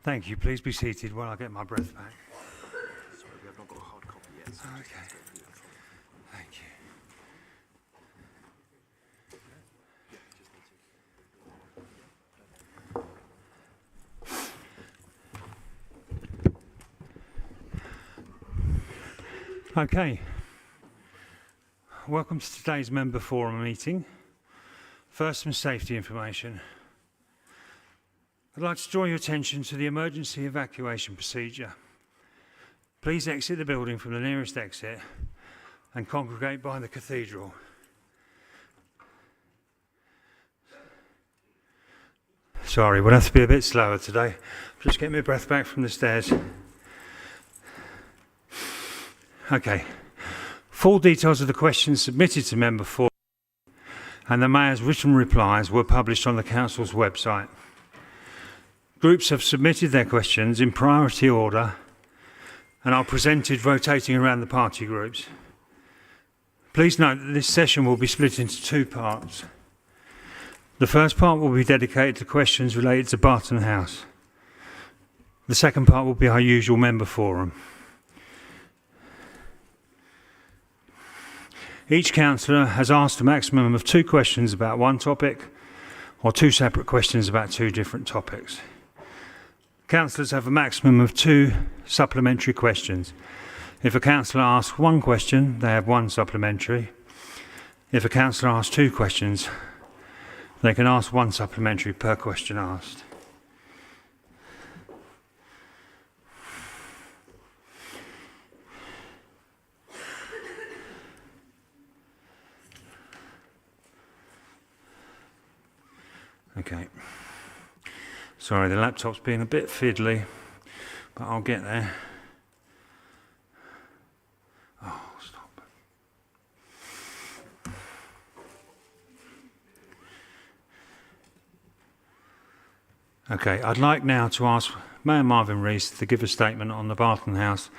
Thank you. Please be seated while I get my breath back. Sorry, we have not got a hard copy yet. So Okay. Thank you. Okay. Welcome to today's member forum meeting. First, some safety information. I'd like to draw your attention to the emergency evacuation procedure. Please exit the building from the nearest exit and congregate by the cathedral. Sorry, we'll have to be a bit slower today. Just get my breath back from the stairs. Okay. Full details of the questions submitted to member forum and the Mayor's written replies were published on the Council's website. Groups have submitted their questions in priority order and are presented rotating around the party groups. Please note that this session will be split into two parts. The first part will be dedicated to questions related to Barton House. The second part will be our usual member forum. Each councillor has asked a maximum of 2 questions about one topic or 2 separate questions about 2 different topics. Councillors have a maximum of 2 supplementary questions. If a councillor asks 1 question, they have 1 supplementary. If a councillor asks 2 questions, they can ask 1 supplementary per question asked. Okay. Sorry, the laptop's being a bit fiddly, but I'll get there. Oh, stop. Okay, I'd like now to ask Mayor Marvin Rees to give a statement on the Barton House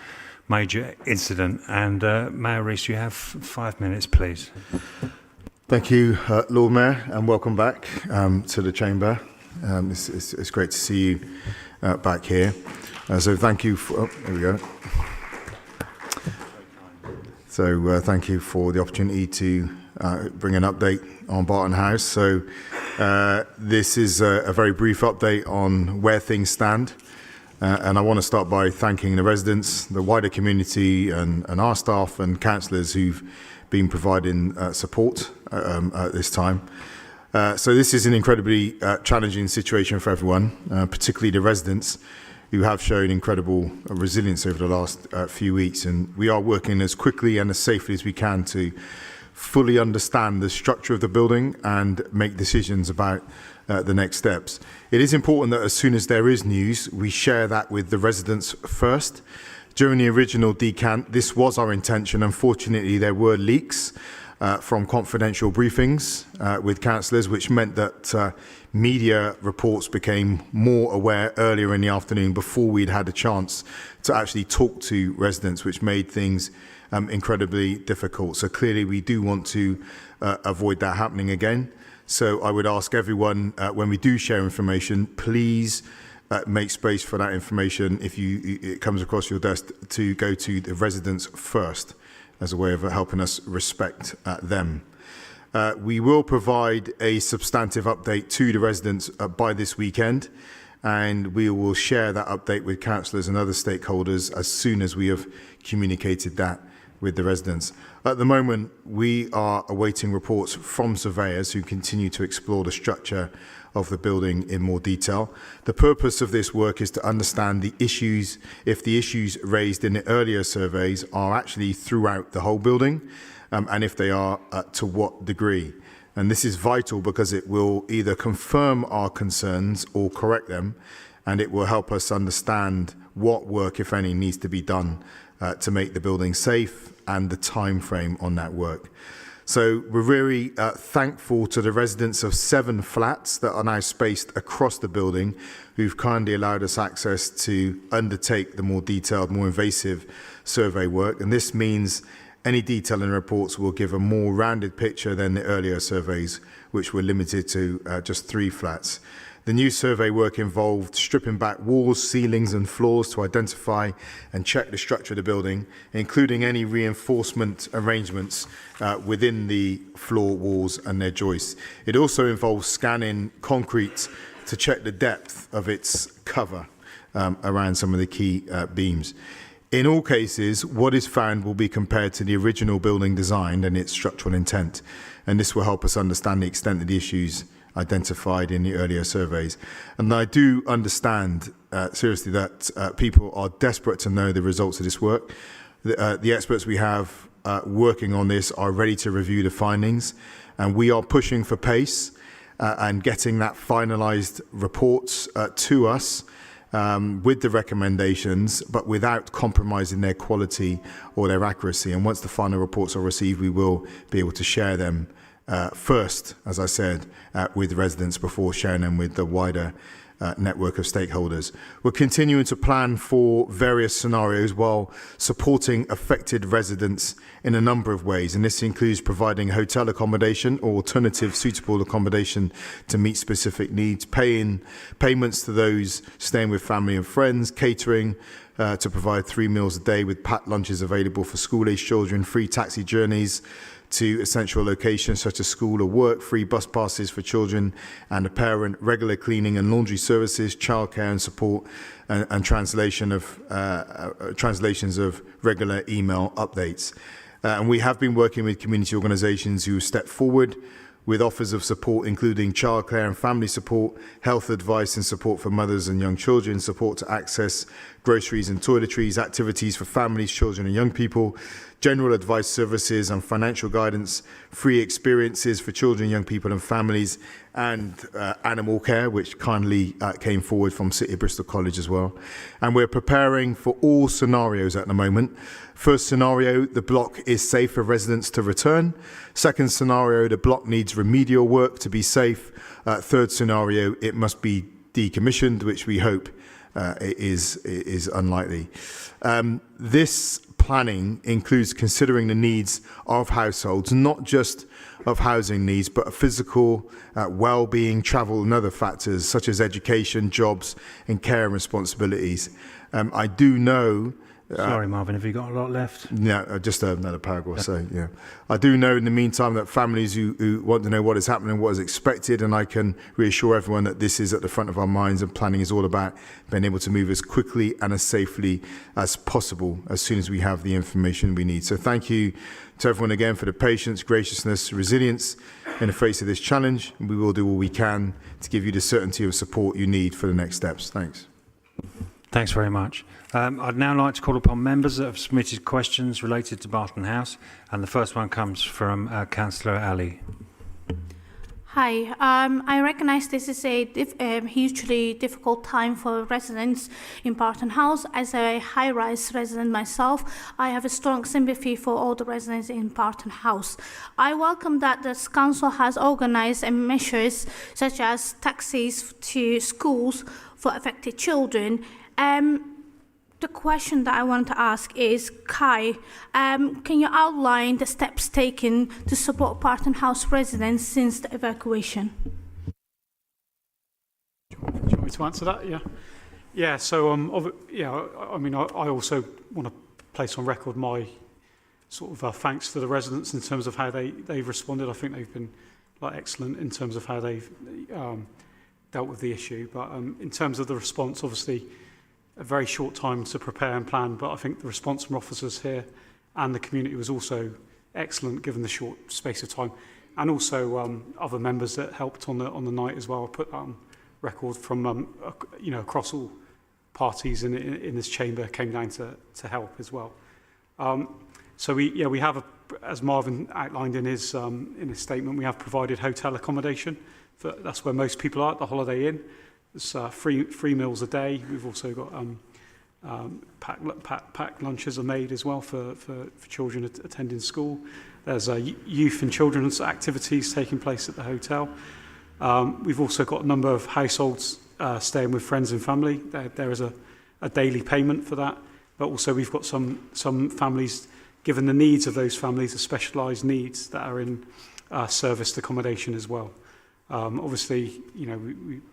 major incident. And Mayor Rees, you have 5 minutes, please. Thank you, Lord Mayor, and welcome back to the Chamber. It's great to see you back here. So thank you for, there we go. So thank you for the opportunity to bring an update on Barton House. So this is a very brief update on where things stand. And I want to start by thanking the residents, the wider community and our staff and councillors who've been providing support at this time. So this is an incredibly challenging situation for everyone, particularly the residents who have shown incredible resilience over the last few weeks. And we are working as quickly and as safely as we can to fully understand the structure of the building and make decisions about the next steps. It is important that as soon as there is news, we share that with the residents first. During the original decant, this was our intention. Unfortunately, there were leaks from confidential briefings with councillors, which meant that media reports became more aware earlier in the afternoon before we'd had a chance to actually talk to residents, which made things incredibly difficult. So clearly we do want to avoid that happening again. So I would ask everyone, when we do share information, please make space for that information if it comes across your desk to go to the residents first, as a way of helping us respect them. We will provide a substantive update to the residents by this weekend, and we will share that update with councillors and other stakeholders as soon as we have communicated that with the residents. At the moment, we are awaiting reports from surveyors who continue to explore the structure of the building in more detail. The purpose of this work is to understand the issues, if the issues raised in the earlier surveys are actually throughout the whole building, and if they are, to what degree. And this is vital because it will either confirm our concerns or correct them, and it will help us understand what work, if any, needs to be done to make the building safe and the time frame on that work. So we're very thankful to the residents of 7 flats that are now spaced across the building who've kindly allowed us access to undertake the more detailed, more invasive survey work. And this means Any detail in the reports will give a more rounded picture than the earlier surveys, which were limited to just 3 flats. The new survey work involved stripping back walls, ceilings and floors to identify and check the structure of the building, including any reinforcement arrangements within the floor walls and their joists. It also involves scanning concrete to check the depth of its cover around some of the key beams. In all cases, what is found will be compared to the original building design and its structural intent, and this will help us understand the extent of the issues identified in the earlier surveys. And I do understand, seriously, that people are desperate to know the results of this work. The experts we have working on this are ready to review the findings, and we are pushing for pace and getting that finalised reports to us with the recommendations, but without compromising their quality or their accuracy. And once the final reports are received, we will be able to share them first, as I said, with residents before sharing them with the wider network of stakeholders. We're continuing to plan for various scenarios while supporting affected residents in a number of ways, and this includes providing hotel accommodation or alternative suitable accommodation to meet specific needs, payments to those staying with family and friends, catering to provide 3 meals a day with packed lunches available for school-aged children, free taxi journeys to essential locations such as school or work, free bus passes for children and a parent, regular cleaning and laundry services, childcare and support, and translations of regular email updates. And we have been working with community organisations who step forward with offers of support, including childcare and family support, health advice and support for mothers and young children, support to access groceries and toiletries, activities for families, children and young people, general advice services and financial guidance, free experiences for children, young people and families, and animal care, which kindly came forward from City of Bristol College as well. And we're preparing for all scenarios at the moment. First scenario, the block is safe for residents to return. Second scenario, the block needs remedial work to be safe. Third scenario, it must be decommissioned, which we hope is unlikely. This planning includes considering the needs of households, not just of housing needs, but physical well-being, travel and other factors such as education, jobs and care and responsibilities. I do know... Sorry, Marvin, have you got a lot left? No, just another paragraph. So, yeah. I do know in the meantime that families who want to know what is happening, what is expected, and I can reassure everyone that this is at the front of our minds, and planning is all about being able to move as quickly and as safely as possible as soon as we have the information we need. So thank you to everyone again for the patience, graciousness, resilience in the face of this challenge. We will do all we can to give you the certainty of support you need for the next steps. Thanks. Thanks very much. I'd now like to call upon members that have submitted questions related to Barton House, and the first one comes from Councillor Ali. Hi, I recognise this is a hugely difficult time for residents in Barton House. As a high-rise resident myself, I have a strong sympathy for all the residents in Barton House. I welcome that the council has organised measures such as taxis to schools for affected children. The question that I wanted to ask is, Kai, can you outline the steps taken to support Barton House residents since the evacuation? Do you want me to answer that? Yeah. Yeah. So, I mean, I also want to place on record my sort of thanks to the residents in terms of how they've responded. I think they've been excellent in terms of how they've dealt with the issue. But in terms of the response, obviously, a very short time to prepare and plan, but I think the response from officers here and the community was also excellent given the short space of time, and also other members that helped on the night as well. I put that on record from across all parties in this chamber came down to help as well. So we have as Marvin outlined in his statement, we have provided hotel accommodation. That's where most people are at the Holiday Inn. It's free meals a day. We've also got packed lunches are made as well for children attending school. There's youth and children's activities taking place at the hotel. We've also got a number of households staying with friends and family. There is a daily payment for that, but also we've got some families given the needs of those families, the specialised needs that are in serviced accommodation as well. Obviously, you know,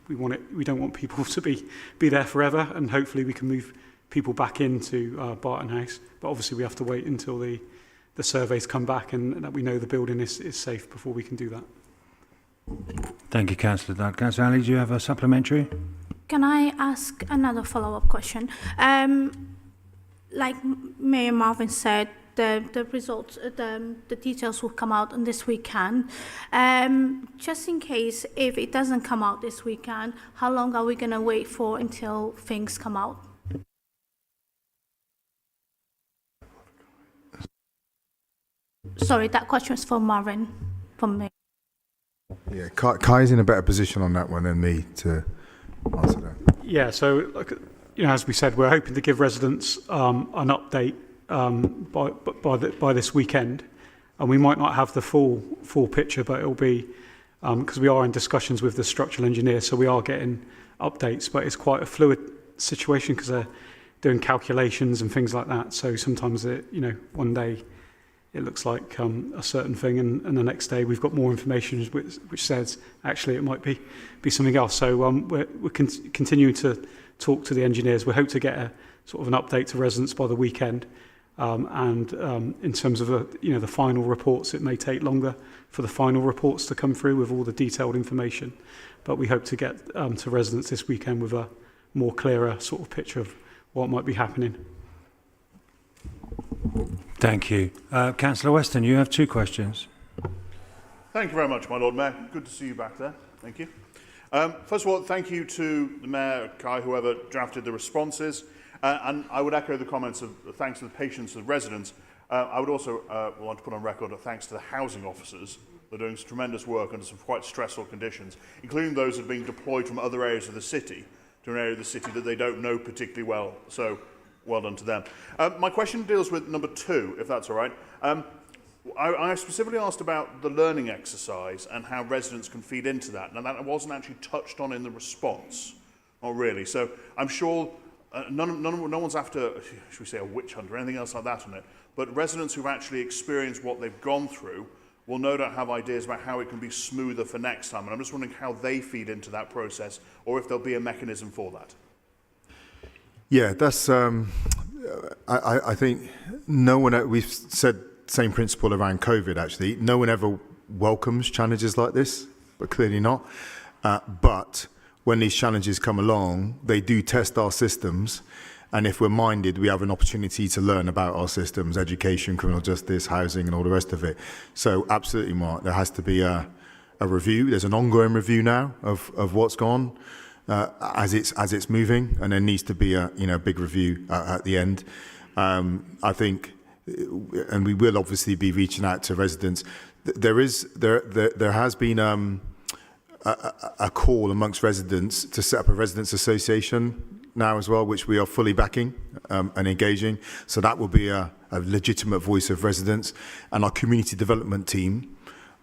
we want it. We don't want people to be there forever, and hopefully we can move people back into Barton House. But obviously, we have to wait until the surveys come back and that we know the building is safe before we can do that. Thank you, Councillor Dodd. Councillor Ali, do you have a supplementary? Can I ask another follow-up question? Like Mayor Marvin said, the results, the details will come out on this weekend. Just in case, if it doesn't come out this weekend, how long are we going to wait for until things come out? Sorry, that question was for Marvin, from me. Yeah, Kai's in a better position on that one than me to answer that. Yeah, so you know, as we said, we're hoping to give residents an update by this weekend, and we might not have the full picture, but it'll be because we are in discussions with the structural engineer, so we are getting updates. But it's quite a fluid situation because they're doing calculations and things like that. So sometimes one day it looks like a certain thing, and the next day we've got more information which says actually it might be something else. So we're continuing to talk to the engineers. We hope to get a sort of an update to residents by the weekend. And in terms of the final reports, it may take longer for the final reports to come through with all the detailed information. But we hope to get to residents this weekend with a more clearer sort of picture of what might be happening. Thank you. Councillor Weston, you have 2 questions. Thank you very much, my Lord Mayor. Good to see you back there. Thank you. First of all, thank you to the Mayor, Kai, whoever drafted the responses. And I would echo the comments of thanks to the patience of residents. I would also want to put on record a thanks to the housing officers. They're doing some tremendous work under some quite stressful conditions, including those that are being deployed from other areas of the city to an area of the city that they don't know particularly well. So, well done to them. My question deals with number 2, if that's all right. I specifically asked about the learning exercise and how residents can feed into that. Now, that wasn't actually touched on in the response. Not really. So, I'm sure no one's after, should we say, a witch hunt or anything else like that on it. But residents who've actually experienced what they've gone through will no doubt have ideas about how it can be smoother for next time. And I'm just wondering how they feed into that process, or if there'll be a mechanism for that. Yeah, that's. I think no one. We've said same principle around COVID. Actually, no one ever welcomes challenges like this, but clearly not. But when these challenges come along, they do test our systems. And if we're minded, we have an opportunity to learn about our systems, education, criminal justice, housing, and all the rest of it. So absolutely, Mark, there has to be a review. There's an ongoing review now of what's gone as it's moving, and there needs to be a big review at the end. I think, and we will obviously be reaching out to residents. There has been a call amongst residents to set up a residents association now as well, which we are fully backing and engaging. So that will be a legitimate voice of residents. And our community development team,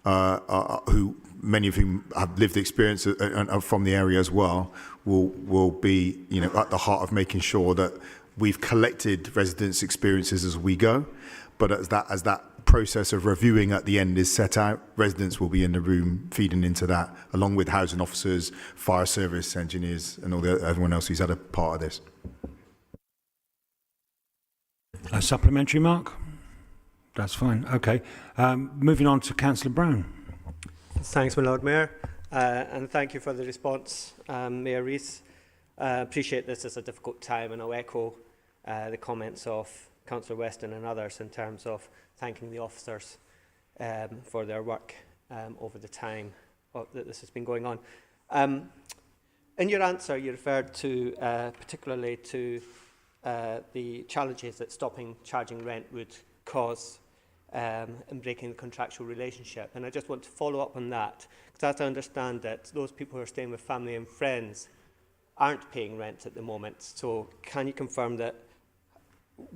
who many of whom have lived experience and are from the area as well, will be at the heart of making sure that we've collected residents' experiences as we go. But as that process of reviewing at the end is set out, residents will be in the room feeding into that, along with housing officers, fire service engineers, and everyone else who's had a part of this. A supplementary, Mark? That's fine. Okay. Moving on to Councillor Brown. Thanks, my Lord Mayor, and thank you for the response, Mayor Rees. Appreciate this is a difficult time, and I'll echo the comments of Councillor Weston and others in terms of thanking the officers for their work over the time that this has been going on. In your answer, you referred to particularly to the challenges that stopping charging rent would cause in breaking the contractual relationship. And I just want to follow up on that, because as I understand it, those people who are staying with family and friends aren't paying rent at the moment. So can you confirm that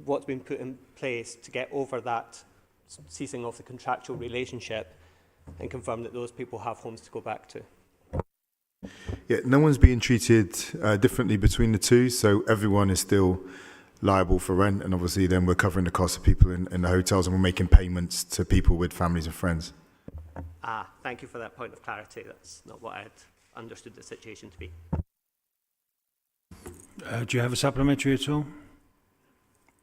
what's been put in place to get over that ceasing of the contractual relationship, and confirm that those people have homes to go back to? Yeah, no one's being treated differently between the two, so everyone is still liable for rent, and obviously then we're covering the cost of people in the hotels, and we're making payments to people with families and friends. Thank you for that point of clarity. That's not what I had understood the situation to be. Do you have a supplementary at all?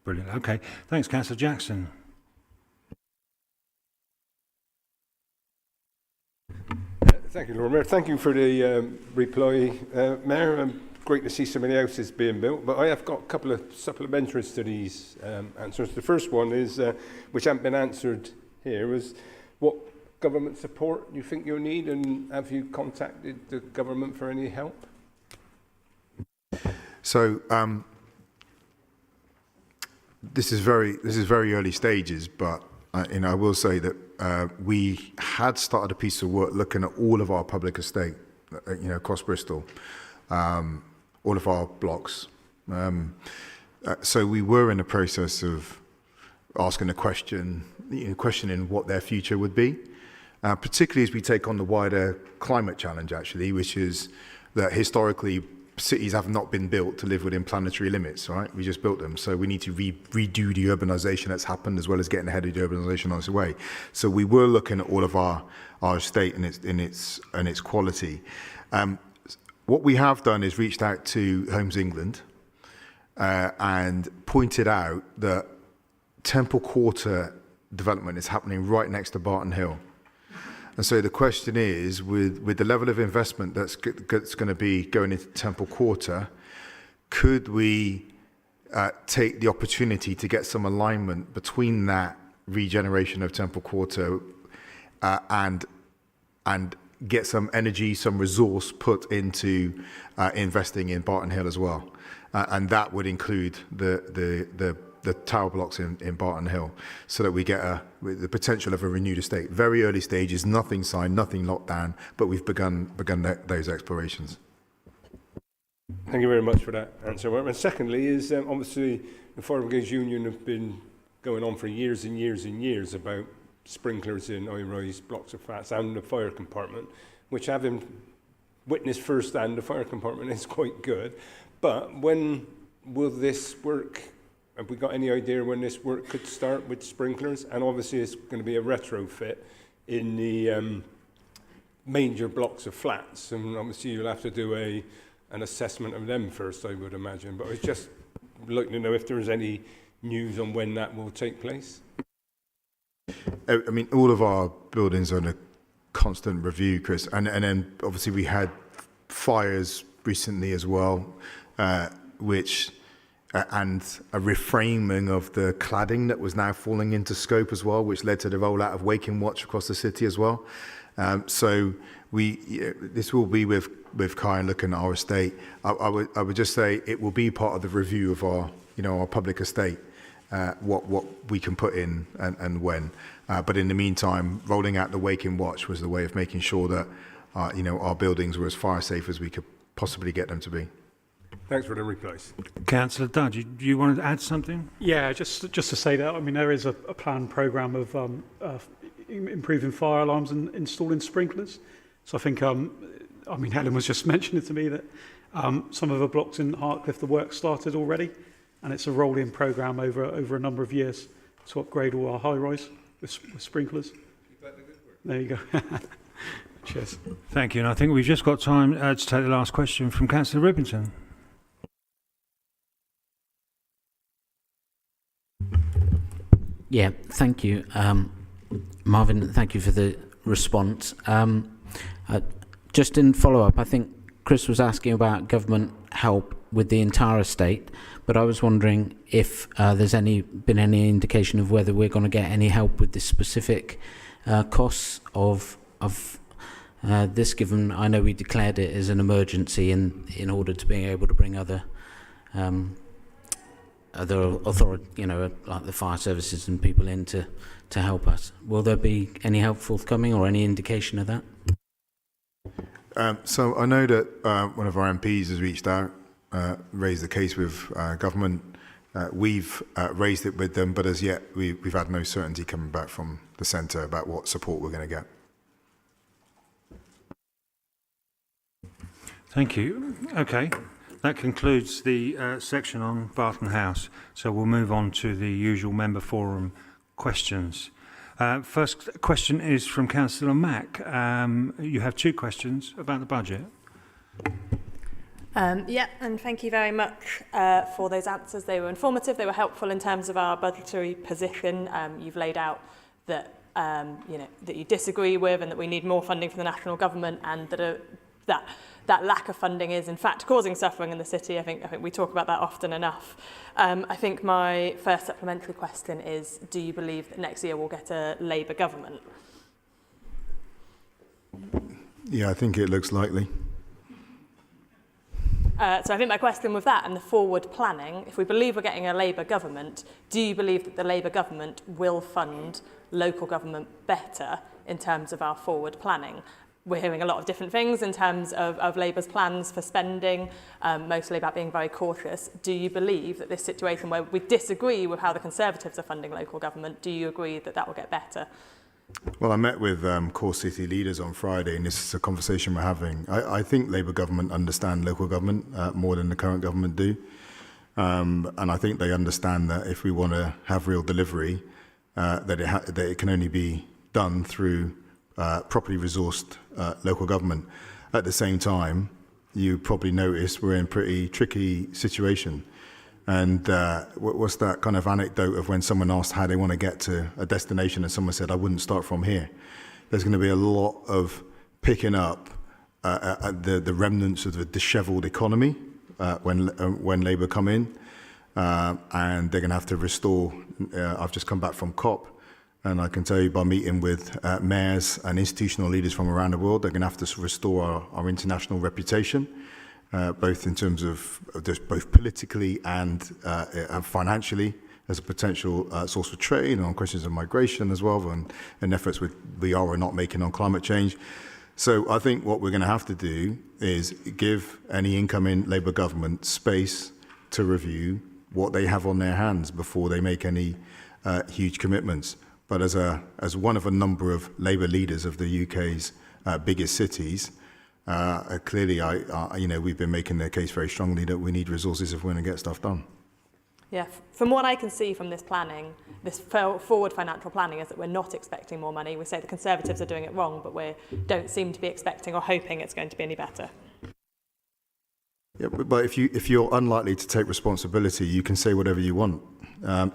Brilliant. Okay. Thanks, Councillor Jackson. Thank you, Lord Mayor. Thank you for the reply, Mayor. Great to see so many houses being built, but I have got a couple of supplementaries to these answers. The first one is, which hasn't been answered here, was what government support you think you'll need, and have you contacted the government for any help? So this is very early stages, but I will say that we had started a piece of work looking at all of our public estate, across Bristol, all of our blocks. So we were in the process of asking the question, questioning what their future would be, particularly as we take on the wider climate challenge, actually, which is that historically cities have not been built to live within planetary limits, right? We just built them. So we need to redo the urbanization that's happened, as well as getting ahead of the urbanization on its way. So we were looking at all of our estate and its quality. What we have done is reached out to Homes England and pointed out that Temple Quarter development is happening right next to Barton Hill. And so the question is, with the level of investment that's going to be going into Temple Quarter, could we take the opportunity to get some alignment between that regeneration of Temple Quarter and get some energy, some resource put into investing in Barton Hill as well? And that would include the tower blocks in Barton Hill, so that we get the potential of a renewed estate. Very early stages, nothing signed, nothing locked down, but we've begun those explorations. Thank you very much for that answer. And secondly is, obviously, the Fire Brigades Union have been going on for years and years and years about sprinklers in high-rise blocks of flats and the fire compartment, which, having witnessed firsthand, the fire compartment is quite good. But when will this work? Have we got any idea when this work could start with sprinklers? And obviously it's going to be a retrofit in the major blocks of flats, and obviously you'll have to do an assessment of them first, I would imagine. But I was just looking to know if there was any news on when that will take place. I mean, all of our buildings are in a constant review, Chris, and then obviously we had fires recently as well, which and a reframing of the cladding that was now falling into scope as well, which led to the rollout of Waking Watch across the city as well. So this will be with Kai and looking at our estate. I would just say it will be part of the review of our public estate, what we can put in and when. But in the meantime, rolling out the Waking Watch was the way of making sure that our buildings were as fire safe as we could possibly get them to be. Thanks for the replies. Councillor Dunn, do you want to add something? Yeah, just to say that, I mean, there is a planned programme of improving fire alarms and installing sprinklers. So I think, Helen was just mentioning to me that some of the blocks in Hartcliffe, the work started already, and it's a rolling programme over a number of years to upgrade all our high-rise with sprinklers. There you go. Cheers. Thank you. And I think we've just got time to take the last question from Councillor Ribbington. Yeah, thank you. Marvin, thank you for the response. Just in follow-up, I think Chris was asking about government help with the entire estate, but I was wondering if there's been any indication of whether we're going to get any help with the specific costs of this, given I know we declared it as an emergency in order to being able to bring other authority, like the fire services and people in to help us. Will there be any help forthcoming or any indication of that? So I know that one of our MPs has reached out, raised the case with government. We've raised it with them, but as yet we've had no certainty coming back from the centre about what support we're going to get. Thank you. Okay. That concludes the section on Barton House. So we'll move on to the usual member forum questions. First question is from Councillor Mack. You have 2 questions about the budget. Yeah, and thank you very much for those answers. They were informative, they were helpful in terms of our budgetary position. You've laid out that that you disagree with and that we need more funding from the national government, and that lack of funding is in fact causing suffering in the city. I think we talk about that often enough. I think my first supplementary question is, do you believe that next year we'll get a Labour government? Yeah, I think it looks likely. So I think my question with that and the forward planning, if we believe we're getting a Labour government, do you believe that the Labour government will fund local government better in terms of our forward planning? We're hearing a lot of different things in terms of Labour's plans for spending, mostly about being very cautious. Do you believe that this situation where we disagree with how the Conservatives are funding local government, do you agree that that will get better? Well, I met with core city leaders on Friday, and this is a conversation we're having. I think Labour government understand local government more than the current government do. And I think they understand that if we want to have real delivery, that it can only be done through properly resourced local government. At the same time, you probably notice we're in a pretty tricky situation. And what's that kind of anecdote of when someone asked how they want to get to a destination and someone said, I wouldn't start from here. There's going to be a lot of picking up the remnants of the dishevelled economy when Labour come in. And they're going to have to restore. I've just come back from COP. And I can tell you by meeting with mayors and institutional leaders from around the world, they're going to have to restore our international reputation. Both in terms of just both politically and financially as a potential source of trade, and on questions of migration as well, and efforts we are or not making on climate change. So I think what we're going to have to do is give any incoming Labour government space to review what they have on their hands before they make any huge commitments. But as one of a number of Labour leaders of the UK's biggest cities, clearly, we've been making the case very strongly that we need resources if we're going to get stuff done. Yeah, from what I can see from this planning, this forward financial planning, is that we're not expecting more money. We say the Conservatives are doing it wrong, but we don't seem to be expecting or hoping it's going to be any better. Yeah, but if you're unlikely to take responsibility, you can say whatever you want.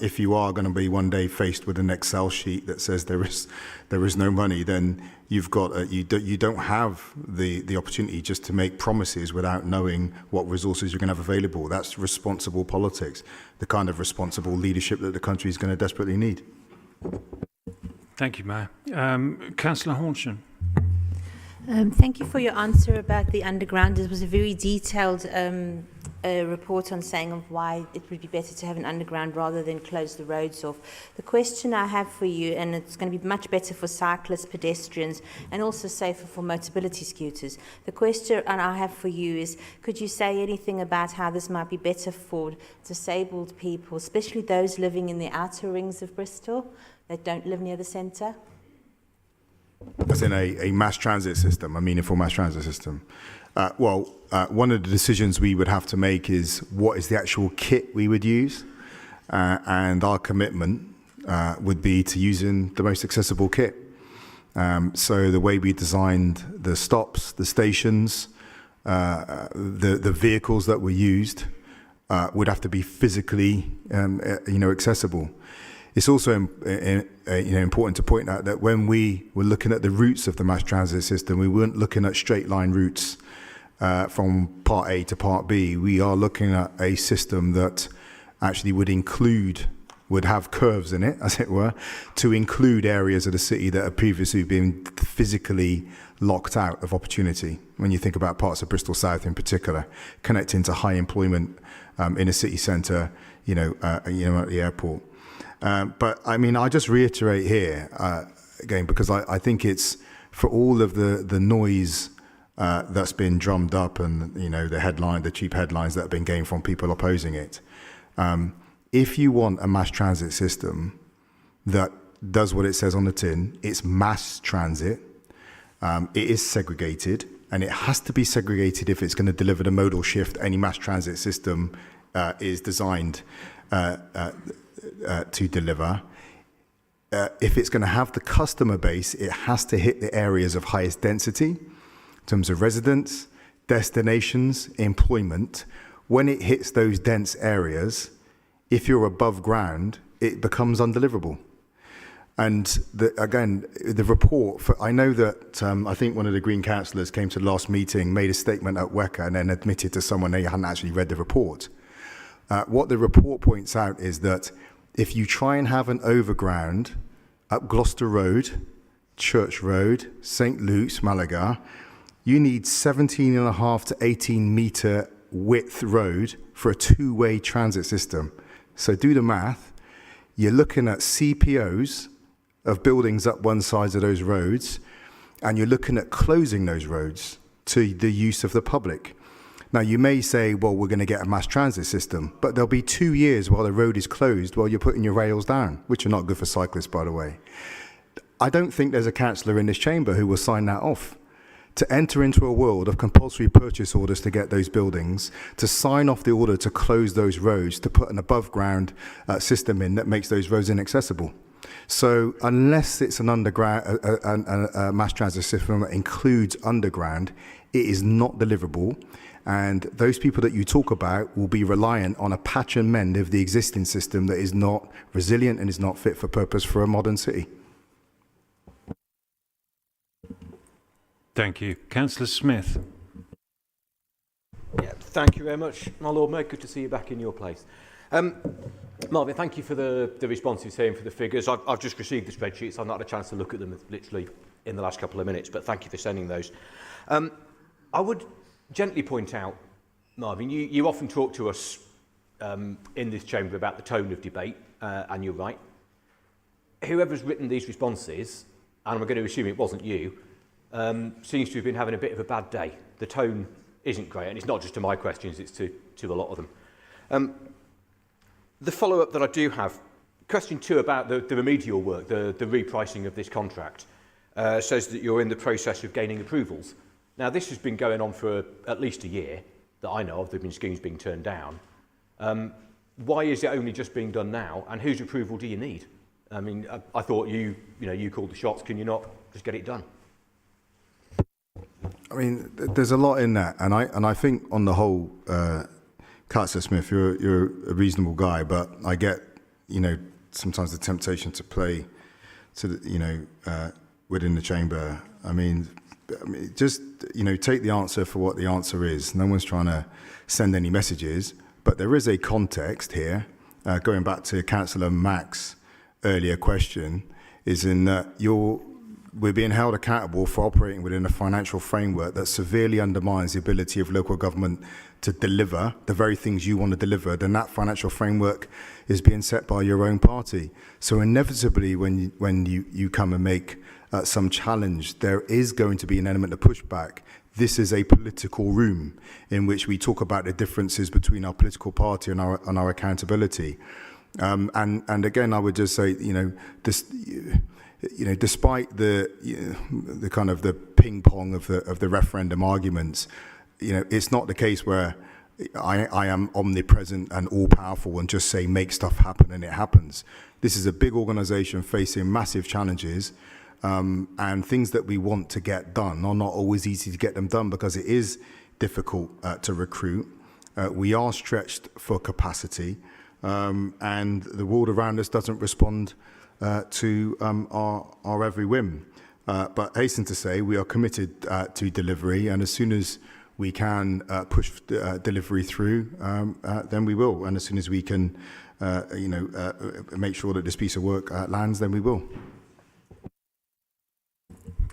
If you are going to be one day faced with an Excel sheet that says there is no money, then you've got you don't have the opportunity just to make promises without knowing what resources you're going to have available. That's responsible politics, the kind of responsible leadership that the country is going to desperately need. Thank you, Mayor. Councillor Hornshan. Thank you for your answer about the underground. It was a very detailed report on saying of why it would be better to have an underground rather than close the roads off. The question I have for you, and it's going to be much better for cyclists, pedestrians, and also safer for mobility scooters. The question I have for you is, could you say anything about how this might be better for disabled people, especially those living in the outer rings of Bristol that don't live near the centre? As in a mass transit system, a meaningful mass transit system. One of the decisions we would have to make is what is the actual kit we would use, and our commitment would be to using the most accessible kit. So the way we designed the stops, the stations, the vehicles that were used would have to be physically, accessible. It's also important to point out that when we were looking at the routes of the mass transit system, we weren't looking at straight line routes from part A to part B. We are looking at a system that actually would have curves in it, as it were, to include areas of the city that have previously been physically locked out of opportunity. When you think about parts of Bristol South in particular, connecting to high employment in a city centre, at the airport. But I mean, I just reiterate here again, because I think it's for all of the noise that's been drummed up and the cheap headlines that have been gained from people opposing it. If you want a mass transit system that does what it says on the tin, it's mass transit. It is segregated. and it has to be segregated if it's going to deliver the modal shift any mass transit system is designed to deliver. If it's going to have the customer base, it has to hit the areas of highest density in terms of residents, destinations, employment. When it hits those dense areas, if you're above ground, it becomes undeliverable. And again, the report, I know that I think one of the Green councillors came to the last meeting, made a statement at WECA and then admitted to someone they hadn't actually read the report. What the report points out is that if you try and have an overground up Gloucester Road, Church Road, St. Luke's, Malaga, you need 17.5 to 18 metre width road for a two-way transit system. So do the math. You're looking at CPOs of buildings up one side of those roads, and you're looking at closing those roads to the use of the public. Now, you may say, well, we're going to get a mass transit system, but there'll be 2 years while the road is closed while you're putting your rails down, which are not good for cyclists, by the way. I don't think there's a councillor in this chamber who will sign that off. To enter into a world of compulsory purchase orders to get those buildings, to sign off the order to close those roads, to put an above ground system in that makes those roads inaccessible. So unless it's an underground, a mass transit system that includes underground, it is not deliverable. And those people that you talk about will be reliant on a patch and mend of the existing system that is not resilient and is not fit for purpose for a modern city. Thank you. Councillor Smith. Yeah, thank you very much, my Lord Mayor. Good to see you back in your place. Marvin, thank you for the responses here and for the figures. I've just received the spreadsheets. I've not had a chance to look at them literally in the last couple of minutes, but thank you for sending those. I would gently point out, Marvin, you often talk to us in this chamber about the tone of debate, and you're right. Whoever's written these responses, and I'm going to assume it wasn't you, seems to have been having a bit of a bad day. The tone isn't great, and it's not just to my questions, it's to a lot of them. The follow-up that I do have, question 2 about the remedial work, the repricing of this contract, says that you're in the process of gaining approvals. Now, this has been going on for at least a year that I know of. There have been schemes being turned down. Why is it only just being done now, and whose approval do you need? I mean, I thought you called the shots. Can you not just get it done? I mean, there's a lot in that, and I think on the whole, Councillor Smith, you're a reasonable guy, but I get, sometimes the temptation to play to the, within the chamber. I mean, just take the answer for what the answer is. No one's trying to send any messages, but there is a context here. Going back to Councillor Mack's earlier question, is in that we're being held accountable for operating within a financial framework that severely undermines the ability of local government to deliver the very things you want to deliver. Then that financial framework is being set by your own party. So inevitably, when you come and make some challenge, there is going to be an element of pushback. This is a political room in which we talk about the differences between our political party and our accountability. And again, I would just say, despite the kind of the ping pong of the referendum arguments, it's not the case where I am omnipresent and all powerful and just say make stuff happen and it happens. This is a big organisation facing massive challenges, and things that we want to get done are not always easy to get them done because it is difficult to recruit. We are stretched for capacity, and the world around us doesn't respond to our every whim. But hasten to say, we are committed to delivery, and as soon as we can push delivery through, then we will. And as soon as we can, make sure that this piece of work lands, then we will.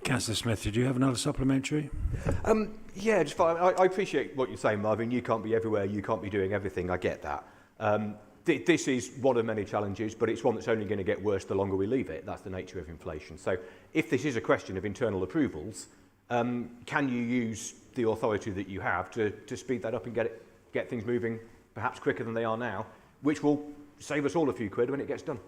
Councillor Smith, did you have another supplementary? Yeah, just I appreciate what you're saying, Marvin. You can't be everywhere. You can't be doing everything. I get that. This is one of many challenges, but it's one that's only going to get worse the longer we leave it. That's the nature of inflation. So if this is a question of internal approvals, can you use the authority that you have to speed that up and get things moving perhaps quicker than they are now, which will save us all a few quid when it gets done?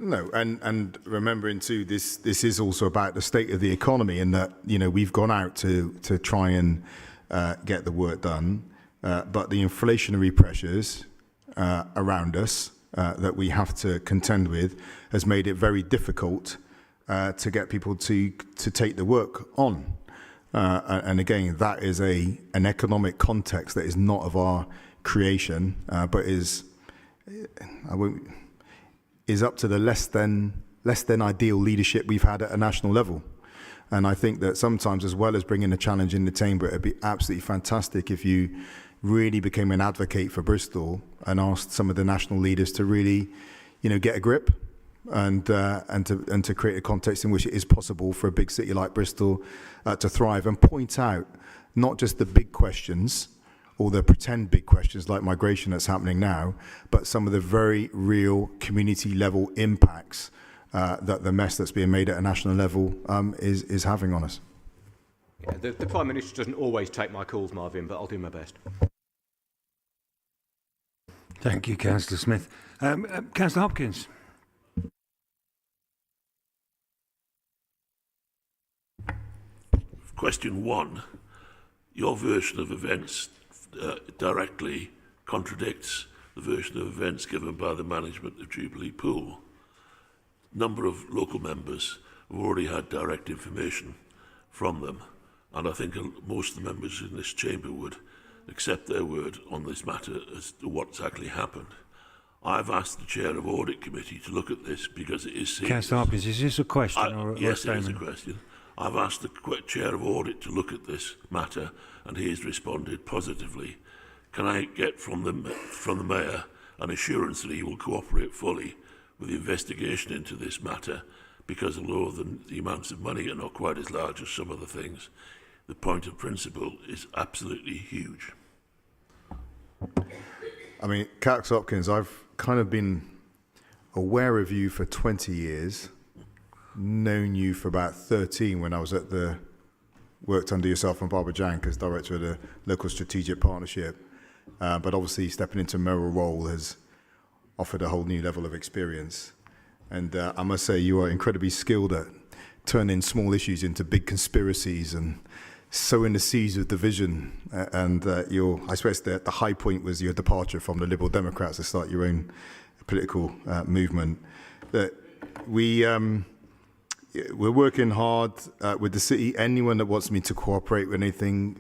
No, and remembering too, this is also about the state of the economy, and that, you know, we've gone out to try and get the work done, but the inflationary pressures around us that we have to contend with has made it very difficult to get people to take the work on. And again, that is an economic context that is not of our creation, but is up to the less than ideal leadership we've had at a national level. And I think that sometimes, as well as bringing a challenge in the chamber, it'd be absolutely fantastic if you really became an advocate for Bristol and asked some of the national leaders to really, you know, get a grip and to create a context in which it is possible for a big city like Bristol to thrive, and point out not just the big questions or the pretend big questions like migration that's happening now, but some of the very real community level impacts that the mess that's being made at a national level is having on us. Yeah, the Prime Minister doesn't always take my calls, Marvin, but I'll do my best. Thank you, Councillor Smith. Councillor Hopkins. Question 1. Your version of events directly contradicts the version of events given by the management of Jubilee Pool. Number of local members have already had direct information from them, and I think most of the members in this chamber would accept their word on this matter as to what's actually happened. I've asked the Chair of Audit Committee to look at this because it is serious. Councillor Hopkins, is this a question or yes, a it is a statement? question. I've asked the Chair of Audit to look at this matter, and he has responded positively. Can I get from the Mayor an assurance that he will cooperate fully with the investigation into this matter? Because although the amounts of money are not quite as large as some other things, the point of principle is absolutely huge. I mean, Cax Hopkins, I've kind of been aware of you for 20 years, known you for about 13 when I was worked under yourself and Barbara Jank as Director of the Local Strategic Partnership. But obviously stepping into a mayoral role has offered a whole new level of experience. And I must say you are incredibly skilled at turning small issues into big conspiracies and sowing the seeds of division. I suppose the high point was your departure from the Liberal Democrats to start your own political movement. That we're working hard with the city. Anyone that wants me to cooperate with anything,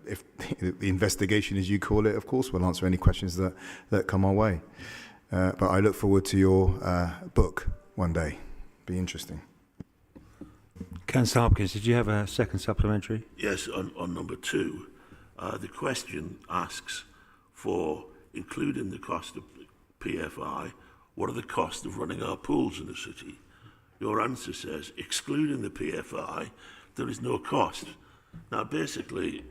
if the investigation, as you call it, of course, we'll answer any questions that come our way. But I look forward to your book one day. Be interesting. Councillor Hopkins, did you have a second supplementary? Yes, on number 2, the question asks for, including the cost of PFI, what are the costs of running our pools in the city? Your answer says, excluding the PFI, there is no cost. Now, basically,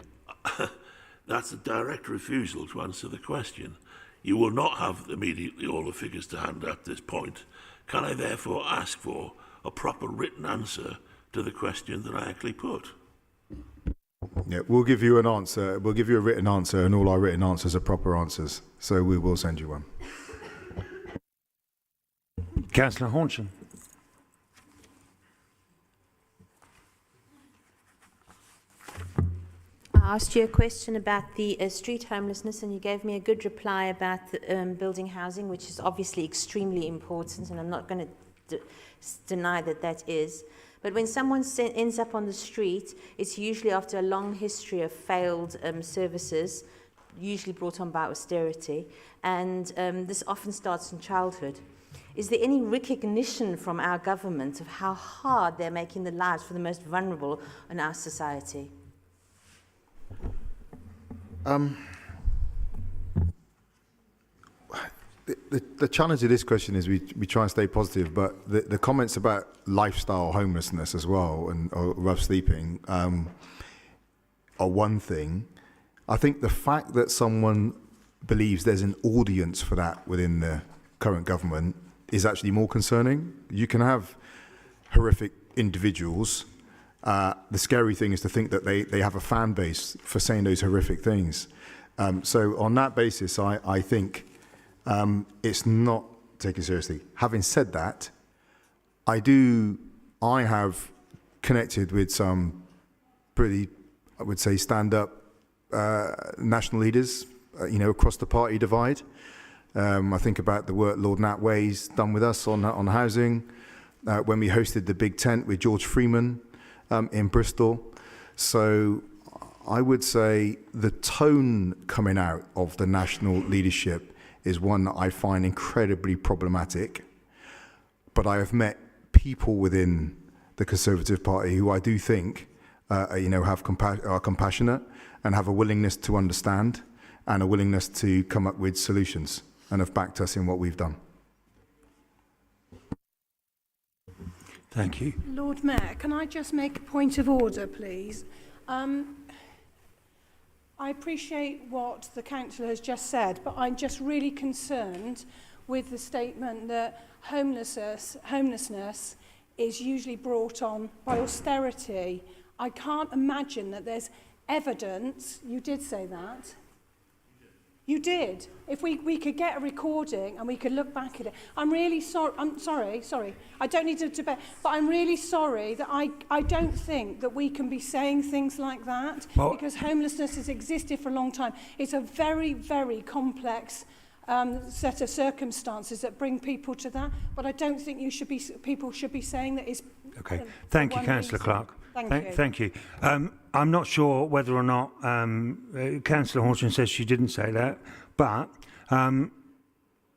that's a direct refusal to answer the question. You will not have immediately all the figures to hand at this point. Can I therefore ask for a proper written answer to the question that I actually put? Yeah, we'll give you an answer. We'll give you a written answer, and all our written answers are proper answers. So we will send you one. Councillor Hornshan. I asked you a question about the street homelessness, and you gave me a good reply about the, building housing, which is obviously extremely important, and I'm not going to deny that that is. But when someone ends up on the street, it's usually after a long history of failed services, usually brought on by austerity, and this often starts in childhood. Is there any recognition from our government of how hard they're making the lives for the most vulnerable in our society? The challenge of this question is we try and stay positive, but the comments about lifestyle homelessness as well or rough sleeping are one thing. I think the fact that someone believes there's an audience for that within the current government is actually more concerning. You can have horrific individuals. The scary thing is to think that they have a fan base for saying those horrific things. So on that basis, I think it's not taken seriously. Having said that, I have connected with some pretty, I would say, stand-up national leaders, across the party divide. I think about the work Lord Nat Way's done with us on housing, when we hosted the big tent with George Freeman in Bristol. So I would say the tone coming out of the national leadership is one that I find incredibly problematic. But I have met people within the Conservative Party who I do think are compassionate and have a willingness to understand and a willingness to come up with solutions and have backed us in what we've done. Thank you. Lord Mayor, can I just make a point of order, please? I appreciate what the councillor has just said, but I'm just really concerned with the statement that homelessness is usually brought on by austerity. I can't imagine that there's evidence. You did say that. You did. If we could get a recording and we could look back at it. I'm really sorry. I'm sorry. I don't need to debate. But I'm really sorry that I don't think that we can be saying things like that, because homelessness has existed for a long time. It's a very, very complex set of circumstances that bring people to that. But I don't think people should be saying that is. Okay. Thank you, Councillor Clark. Thank you. I'm not sure whether or not Councillor Horton says she didn't say that, but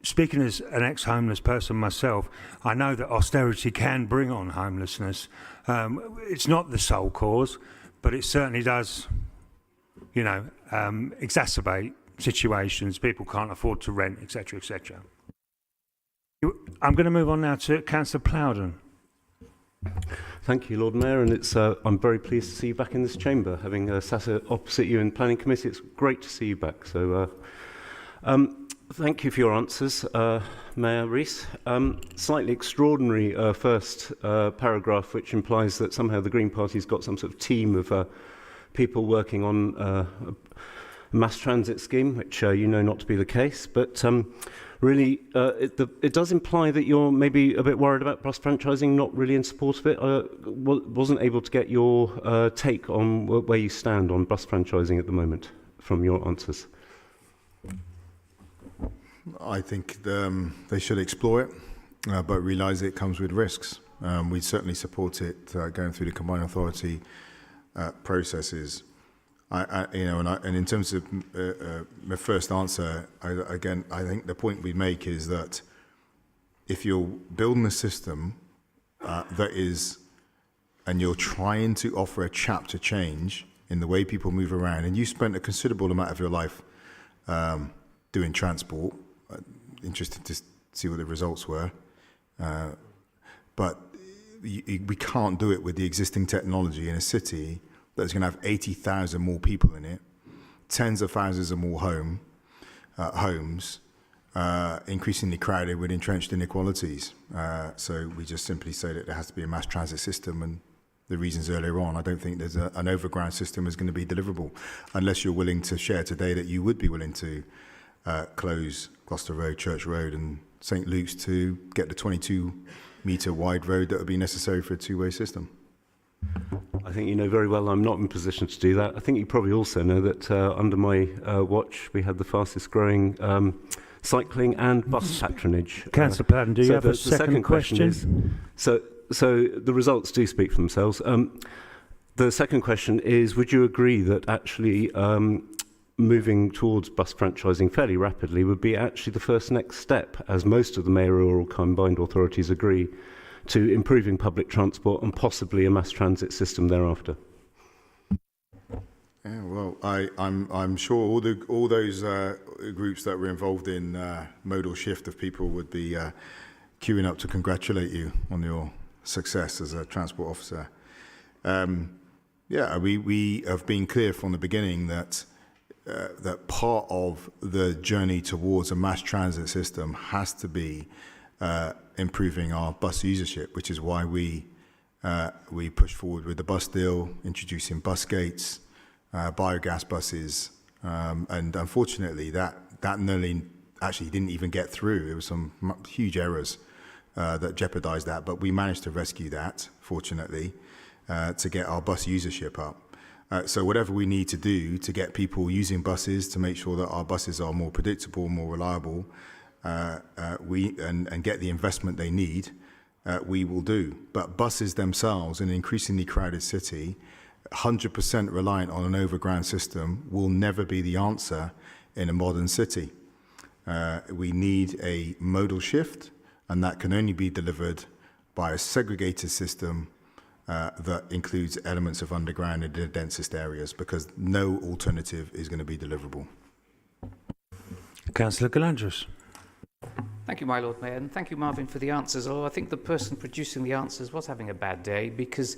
speaking as an ex-homeless person myself, I know that austerity can bring on homelessness. It's not the sole cause, but it certainly does, exacerbate situations. People can't afford to rent, etc., etc. I'm going to move on now to Councillor Plowden. Thank you, Lord Mayor, and I'm very pleased to see you back in this chamber, having sat opposite you in Planning Committee. It's great to see you back. So, thank you for your answers, Mayor Rees. Slightly extraordinary first paragraph, which implies that somehow the Green Party's got some sort of team of people working on a mass transit scheme, which you know not to be the case, but really, it does imply that you're maybe a bit worried about bus franchising, not really in support of it. Wasn't able to get your take on where you stand on bus franchising at the moment from your answers. I think they should explore it, but realise it comes with risks. We certainly support it going through the combined authority processes. And in terms of my first answer, I think the point we make is that if you're building a system and you're trying to offer a chapter change in the way people move around, and you spent a considerable amount of your life doing transport, interested to see what the results were, but we can't do it with the existing technology in a city that's going to have 80,000 more people in it, tens of thousands of more homes, increasingly crowded with entrenched inequalities. So we just simply say that there has to be a mass transit system, and the reasons earlier on, I don't think there's an overground system is going to be deliverable, unless you're willing to share today that you would be willing to close Gloucester Road, Church Road and St Luke's to get the 22-metre wide road that would be necessary for a two-way system. I think you know very well I'm not in a position to do that. I think you probably also know that under my watch we had the fastest growing cycling and bus patronage. Councillor Plowden, do you have a second question? So the results do speak for themselves. The second question is, would you agree that actually moving towards bus franchising fairly rapidly would be actually the first next step, as most of the mayoral combined authorities agree, to improving public transport and possibly a mass transit system thereafter? Yeah, well, I'm sure all those groups that were involved in modal shift of people would be queuing up to congratulate you on your success as a transport officer. We have been clear from the beginning that part of the journey towards a mass transit system has to be improving our bus usership, which is why we push forward with the bus deal, introducing bus gates, biogas buses, and unfortunately that nearly actually didn't even get through. There were some huge errors that jeopardised that, but we managed to rescue that, fortunately, to get our bus usership up. So whatever we need to do to get people using buses, to make sure that our buses are more predictable, more reliable, and get the investment they need, we will do. But buses themselves, in an increasingly crowded city, 100% reliant on an overground system will never be the answer in a modern city. We need a modal shift, and that can only be delivered by a segregated system that includes elements of underground in the densest areas, because no alternative is going to be deliverable. Councillor Galandros. Thank you, my Lord Mayor, and thank you, Marvin, for the answers. Although I think the person producing the answers was having a bad day, because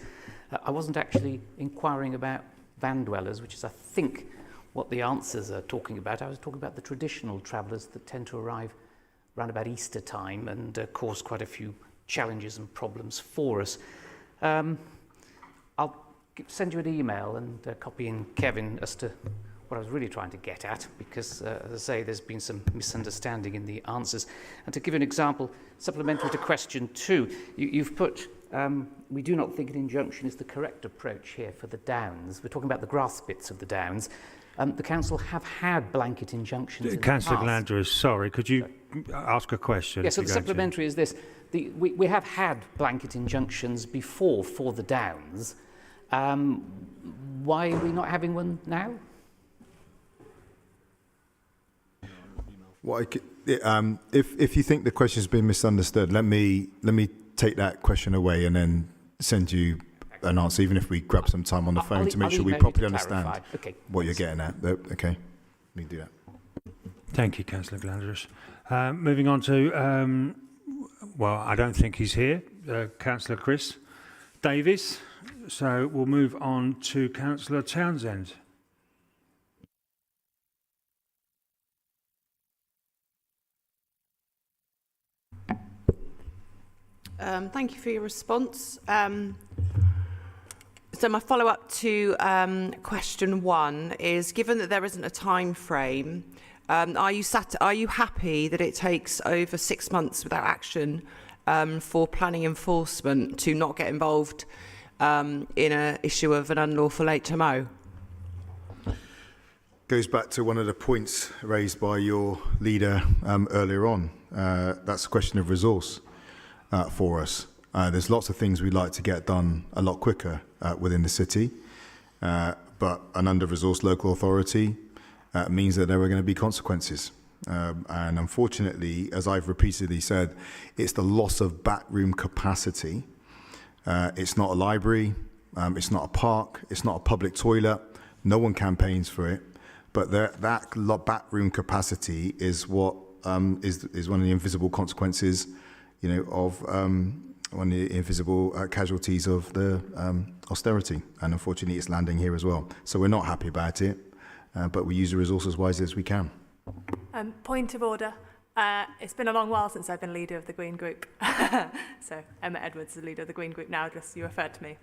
I wasn't actually inquiring about van dwellers, which is, I think, what the answers are talking about. I was talking about the traditional travellers that tend to arrive around about Easter time and cause quite a few challenges and problems for us. I'll send you an email and copy in Kevin as to what I was really trying to get at, because, as I say, there's been some misunderstanding in the answers. And to give you an example, supplementary to question 2, you've put, we do not think an injunction is the correct approach here for the Downs. We're talking about the grass bits of the Downs. The council have had blanket injunctions in Councillor the past. Galandros, sorry, could you ask a question? Yes, so the supplementary is this. We have had blanket injunctions before for the Downs. Why are we not having one now? Well, if you think the question's been misunderstood, let me take that question away and then send you an answer, even if we grab some time on the phone to make sure we properly understand what you're getting at. Okay, let me do that. Thank you, Councillor Galandros. Moving on to, well, I don't think he's here, Councillor Chris Davies. So we'll move on to Councillor Townsend. Thank you for your response. So my follow-up to question 1 is, given that there isn't a time frame, are you happy that it takes over 6 months without action for planning enforcement to not get involved in an issue of an unlawful HMO? Goes back to one of the points raised by your leader earlier on. That's a question of resource for us. There's lots of things we'd like to get done a lot quicker within the city, but an under-resourced local authority means that there are going to be consequences. And unfortunately, as I've repeatedly said, it's the loss of backroom capacity. It's not a library, it's not a park, it's not a public toilet. No one campaigns for it, but that backroom capacity is what is one of the invisible consequences, you know, of one of the invisible casualties of the austerity, and unfortunately it's landing here as well. So we're not happy about it, but we use the resources as wisely as we can. Point of order. It's been a long while since I've been leader of the Green Group. So Emma Edwards is the leader of the Green Group now, just you referred to me.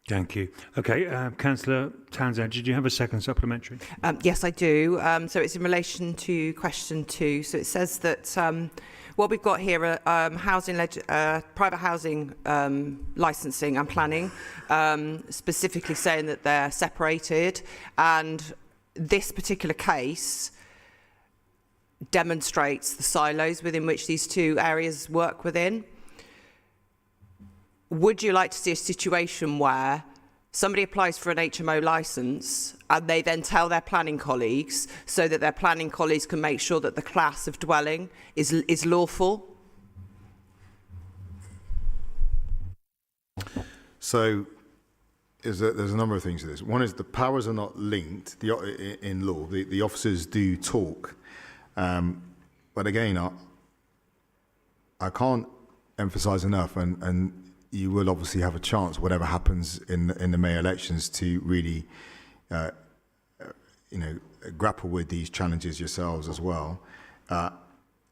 Thank you. Okay, Councillor Townsend, did you have a second supplementary? Yes, I do. So it's in relation to question 2. So it says that what we've got here are private housing licensing and planning, specifically saying that they're separated, and this particular case demonstrates the silos within which these two areas work within. Would you like to see a situation where somebody applies for an HMO licence and they then tell their planning colleagues, so that their planning colleagues can make sure that the class of dwelling is lawful? So there's a number of things to this. One is the powers are not linked in law. The officers do talk. But again, I can't emphasise enough, and you will obviously have a chance, whatever happens in the May elections, to really, grapple with these challenges yourselves as well.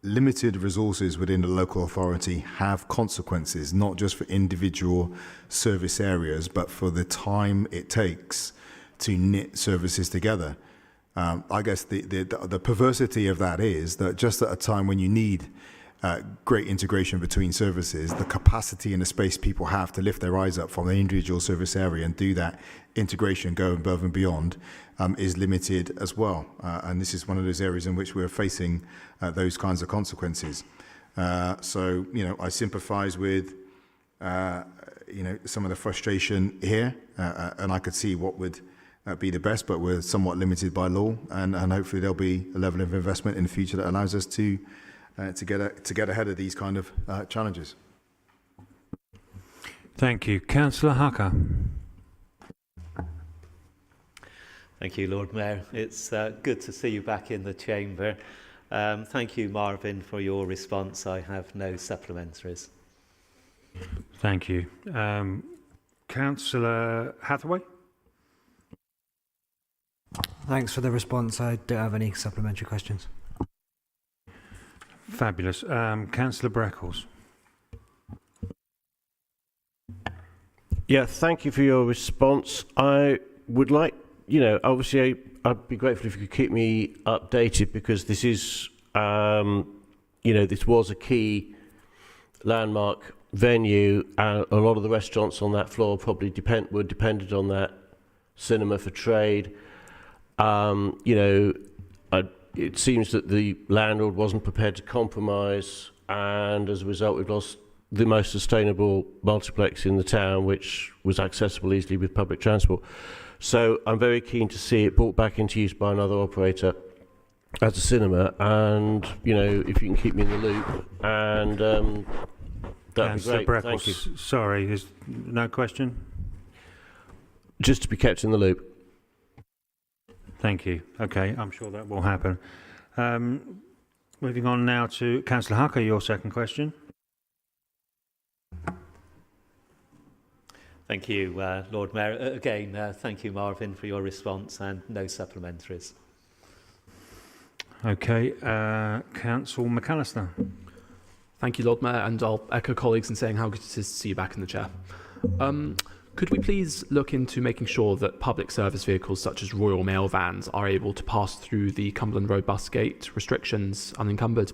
Limited resources within the local authority have consequences, not just for individual service areas, but for the time it takes to knit services together. I guess the perversity of that is that just at a time when you need great integration between services, the capacity and the space people have to lift their eyes up from the individual service area and do that integration, go above and beyond, is limited as well. And this is one of those areas in which we're facing those kinds of consequences. So, I sympathise with, some of the frustration here, and I could see what would be the best, but we're somewhat limited by law, and hopefully there'll be a level of investment in the future that allows us to get ahead of these kind of challenges. Thank you. Councillor Hucker. Thank you, Lord Mayor. It's good to see you back in the chamber. Thank you, Marvin, for your response. I have no supplementaries. Thank you. Councillor Hathaway. Thanks for the response. I don't have any supplementary questions. Fabulous. Councillor Breckles. Yeah, thank you for your response. I would like, obviously I'd be grateful if you could keep me updated, because this is, this was a key landmark venue, and a lot of the restaurants on that floor probably were dependent on that cinema for trade. It seems that the landlord wasn't prepared to compromise, and as a result we've lost the most sustainable multiplex in the town, which was accessible easily with public transport. So I'm very keen to see it brought back into use by another operator as a cinema, and if you can keep me in the loop, and that'd be great. Breckles, Thank you. sorry, there's no question? Just to be kept in the loop. Thank you. Okay, I'm sure that will happen. Moving on now to Councillor Hucker, your second question. Thank you, Lord Mayor. Again, thank you, Marvin, for your response, and no supplementaries. Okay, Councillor McAllister. Thank you, Lord Mayor, and I'll echo colleagues in saying how good it is to see you back in the chair. Could we please look into making sure that public service vehicles such as Royal Mail vans are able to pass through the Cumberland Road bus gate restrictions unencumbered?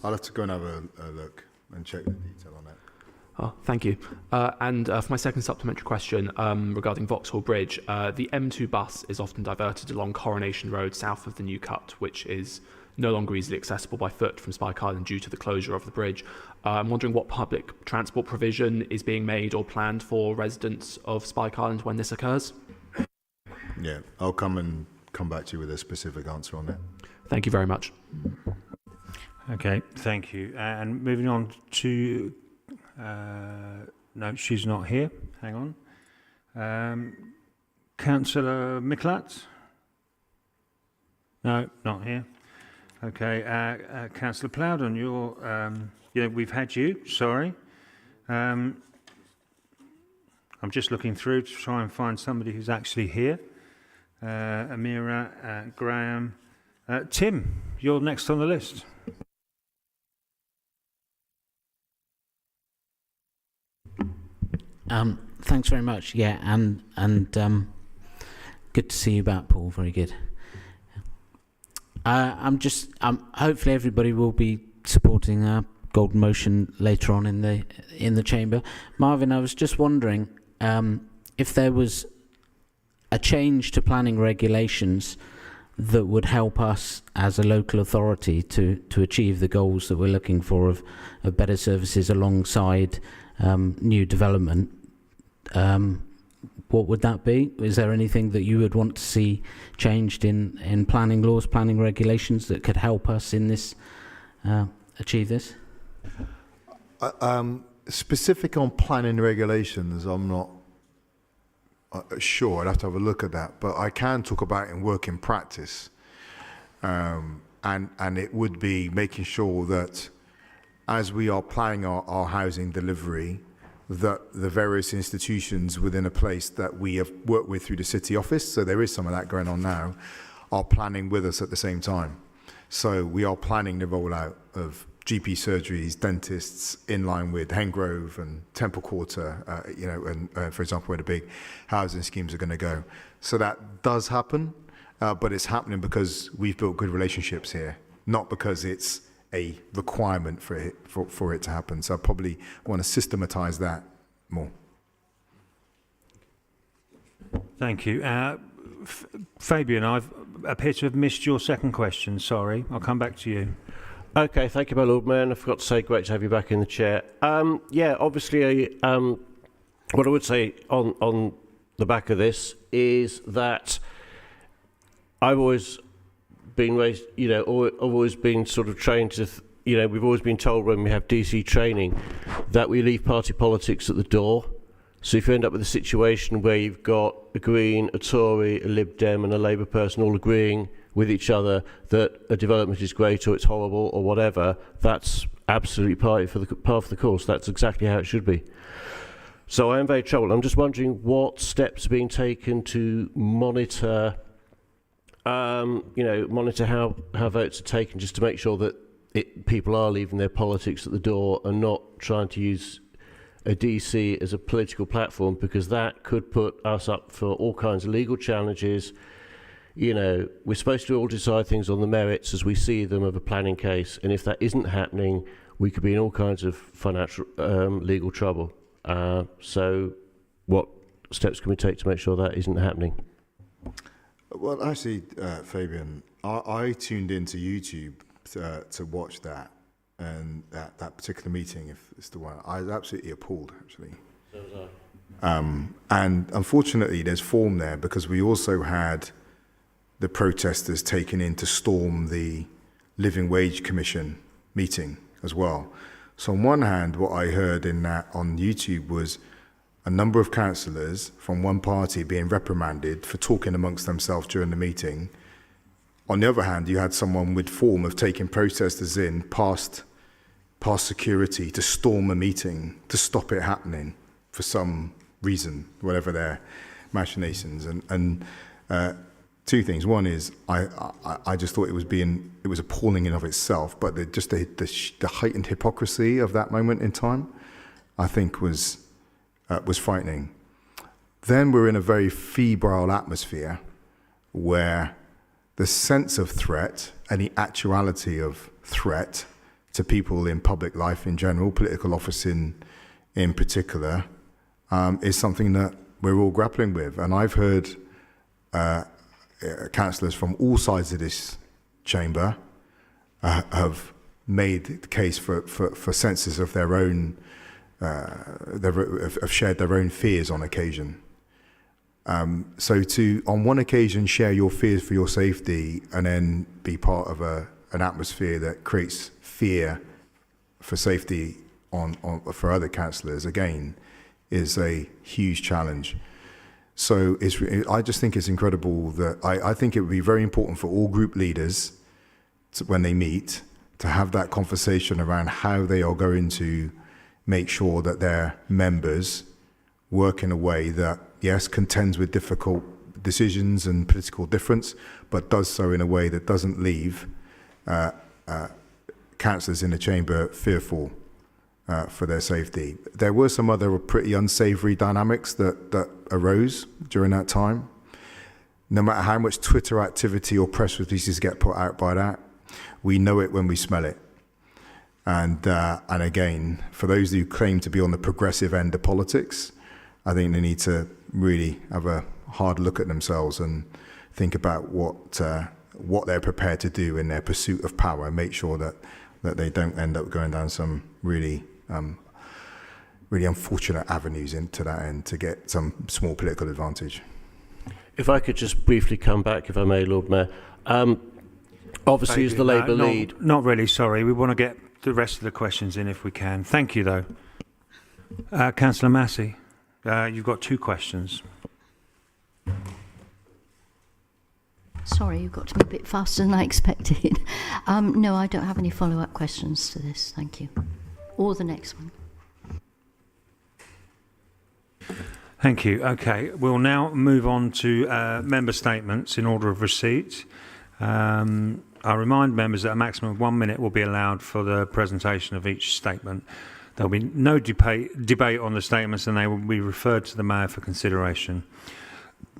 I'll have to go and have a look and check the detail on that. Oh, thank you. And for my second supplementary question regarding Vauxhall Bridge, the M2 bus is often diverted along Coronation Road south of the New Cut, which is no longer easily accessible by foot from Spike Island due to the closure of the bridge. I'm wondering what public transport provision is being made or planned for residents of Spike Island when this occurs? Yeah, I'll come back to you with a specific answer on that. Thank you very much. Okay, thank you. And moving on to... no, she's not here. Hang on. Councillor Miklat? No, not here. Okay, Councillor Plowden, we've had you, sorry. I'm just looking through to try and find somebody who's actually here. Amira, Graham. Tim, you're next on the list. Thanks very much. Yeah, and good to see you back, Paul. Very good. Hopefully everybody will be supporting our golden motion later on in the chamber. Marvin, I was just wondering if there was a change to planning regulations that would help us as a local authority to achieve the goals that we're looking for of better services alongside new development. What would that be? Is there anything that you would want to see changed in planning laws, planning regulations that could help us in this, achieve this? Specific on planning regulations, I'm not sure. I'd have to have a look at that. But I can talk about it in work in practice. And it would be making sure that as we are planning our housing delivery, that the various institutions within a place that we have worked with through the city office, so there is some of that going on now, are planning with us at the same time. So we are planning the rollout of GP surgeries, dentists, in line with Hengrove and Temple Quarter, and for example, where the big housing schemes are going to go. So that does happen, but it's happening because we've built good relationships here, not because it's a requirement for it to happen. So I probably want to systematise that more. Thank you. Fabian, I appear to have missed your second question. Sorry. I'll come back to you. Okay, thank you, my Lord Mayor. And I forgot to say, great to have you back in the chair. Yeah, obviously, what I would say on the back of this is that I've always been raised, I've always been sort of trained to, we've always been told when we have DC training that we leave party politics at the door. So if you end up with a situation where you've got a Green, a Tory, a Lib Dem and a Labour person all agreeing with each other that a development is great or it's horrible or whatever, that's absolutely par for the course. That's exactly how it should be. So I am very troubled. I'm just wondering what steps are being taken to monitor, monitor how votes are taken, just to make sure that people are leaving their politics at the door and not trying to use a DC as a political platform, because that could put us up for all kinds of legal challenges. We're supposed to all decide things on the merits as we see them of a planning case, and if that isn't happening, we could be in all kinds of financial legal trouble. So what steps can we take to make sure that isn't happening? Well, actually, Fabian, I tuned into YouTube to watch that, and that particular meeting, if it's the one, I was absolutely appalled, actually. So was I. And unfortunately, there's form there, because we also had the protesters taken in to storm the Living Wage Commission meeting as well. So on one hand, what I heard in that on YouTube was a number of councillors from one party being reprimanded for talking amongst themselves during the meeting. On the other hand, you had someone with form of taking protesters in past security to storm a meeting, to stop it happening for some reason, whatever their machinations. And two things. One is I just thought it was appalling in of itself, but the heightened hypocrisy of that moment in time, I think was frightening. Then we're in a very febrile atmosphere where the sense of threat and the actuality of threat to people in public life in general, political office in particular, is something that we're all grappling with. And I've heard councillors from all sides of this chamber have made the case for senses of their own, have shared their own fears on occasion. So to, on one occasion, share your fears for your safety and then be part of an atmosphere that creates fear for safety for other councillors, again, is a huge challenge. So I just think it's incredible that I think it would be very important for all group leaders when they meet to have that conversation around how they are going to make sure that their members work in a way that, yes, contends with difficult decisions and political difference, but does so in a way that doesn't leave councillors in the chamber fearful for their safety. There were some other pretty unsavoury dynamics that arose during that time. No matter how much Twitter activity or press releases get put out by that, we know it when we smell it. And again, for those who claim to be on the progressive end of politics, I think they need to really have a hard look at themselves and think about what they're prepared to do in their pursuit of power, and make sure that they don't end up going down some really unfortunate avenues into that end to get some small political advantage. If I could just briefly come back, if I may, Lord Mayor. Obviously, as the Labour lead... Not really, sorry. We want to get the rest of the questions in if we can. Thank you, though. Councillor Massey, you've got two questions. Sorry, you've got to be a bit faster than I expected. No, I don't have any follow-up questions to this. Thank you. Or the next one. Thank you. Okay, we'll now move on to member statements in order of receipt. I remind members that a maximum of 1 minute will be allowed for the presentation of each statement. There will be no debate on the statements and they will be referred to the Mayor for consideration.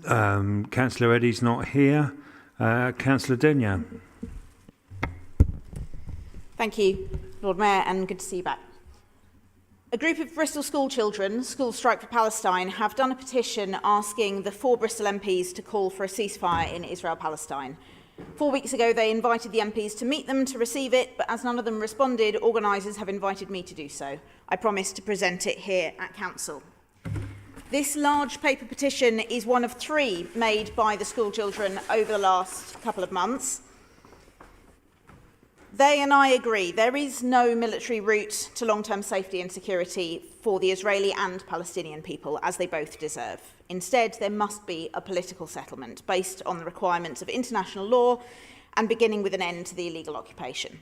Councillor Eddy's not here. Councillor Denyer. Thank you, Lord Mayor, and good to see you back. A group of Bristol school children, School Strike for Palestine, have done a petition asking the 4 Bristol MPs to call for a ceasefire in Israel-Palestine. 4 weeks ago, they invited the MPs to meet them to receive it, but as none of them responded, organisers have invited me to do so. I promise to present it here at Council. This large paper petition is one of 3 made by the school children over the last couple of months. They and I agree there is no military route to long-term safety and security for the Israeli and Palestinian people, as they both deserve. Instead, there must be a political settlement based on the requirements of international law and beginning with an end to the illegal occupation.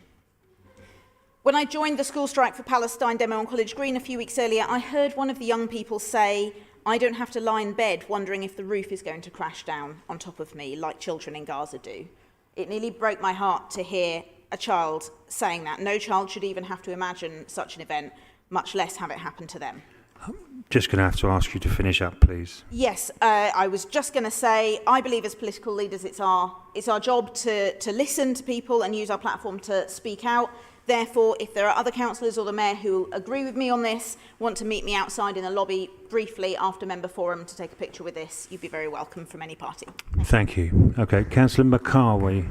When I joined the School Strike for Palestine demo on College Green a few weeks earlier, I heard one of the young people say, "I don't have to lie in bed wondering if the roof is going to crash down on top of me like children in Gaza do." It nearly broke my heart to hear a child saying that. No child should even have to imagine such an event, much less have it happen to them. Just going to have to ask you to finish up, please. Yes, I was just going to say, I believe as political leaders it's our job to listen to people and use our platform to speak out. Therefore, if there are other councillors or the Mayor who agree with me on this, want to meet me outside in the lobby briefly after member forum to take a picture with this, you'd be very welcome from any party. Thank you. Okay, Councillor McCarway.